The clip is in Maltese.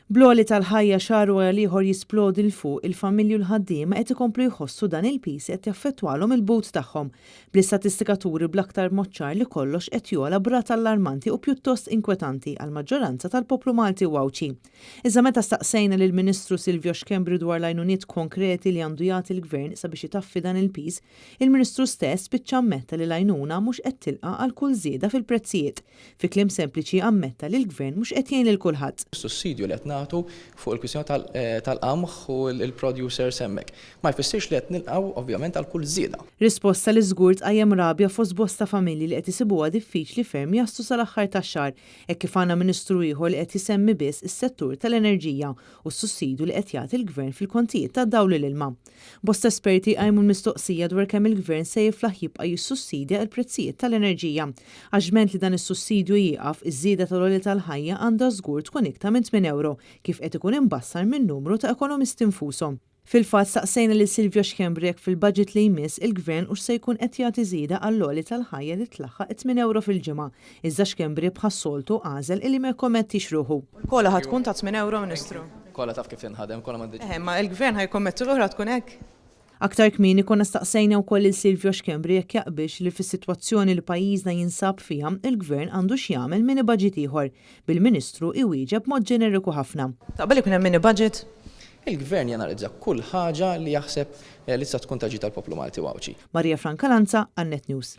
Bloli tal-ħajja xaru għal ieħor jisplodi l-fuq il-familju l-ħaddiema qed ikomplu jħossu dan il-pis qed jaffettwalhom il-but tagħhom. Bl-istatistika turi bl-aktar moċċar li kollox qed jola b'rat allarmanti u pjuttost inkwetanti għal maġġoranza tal-poplu Malti u Għawċi. Iżda meta staqsejna lil Ministru Silvio Xkembri dwar l-għajnuniet konkreti li għandu jagħti l-Gvern sabiex itaffi dan il-pis, il-Ministru stess spiċċa ammetta li l-għajnuna mhux qed tilqa' għal kull żieda fil-prezzijiet. Fi kliem sempliċi ammetta li l-Gvern mhux qed jgħin lil kulħadd. Sussidju li qed nagħtu fuq il-kwistjoni tal-qamħ u l-producer semmek. Ma jfissirx li qed nilqgħu ovvjament għal kull żieda. Risposta li żgur tqajjem rabja fost bosta familji li qed isibuha diffiċli ferm jaslu sal-aħħar tax-xahar hekk kif għandna Ministru ieħor li qed isemmi biss is-settur tal-enerġija u s-sussidju li qed jagħti l-Gvern fil-kontijiet tad-dawl u l-ilma. Bosta esperti qajmu l-mistoqsija dwar kemm il-Gvern se jiflaħ jibqa' jissussidja l-prezzijiet tal-enerġija. Għax ment li dan is-sussidju jieqaf iż-żieda tal-għolja tal-ħajja għandha żgur tkun iktar minn 8 euro kif qed ikun imbassar minn numru ta' ekonomisti infushom. Fil-fatt staqsejna lil Silvio Xkembri jekk fil-budget li jmiss il-Gvern u se jkun qed jagħti żieda għall-għolji tal-ħajja li tlaħħaq 8 euro fil-ġimgħa. Iżda Xkembri bħas-soltu għażel illi ma jkommettix ruħu. Kolla ħad tkun ta' 8 euro, Ministru. Kolla taf kif tinħadem, kolla ma Ma il-Gvern ħajkommetti ruħu tkun hekk. Aktar kmieni konna staqsejna wkoll il Silvio Xkembri jekk jaqbilx li fis-sitwazzjoni li pajjiżna jinsab fiha il-Gvern għandu x'jagħmel mini budget ieħor bil-Ministru iwieġeb mod ġeneriku ħafna. Taqbel ikun hemm mini budget? Il-Gvern janalizza kull ħaġa li jaħseb li tista' tkun taġi tal-poplu Malti u Għawċi. Marija Franca Lanza, Annet News.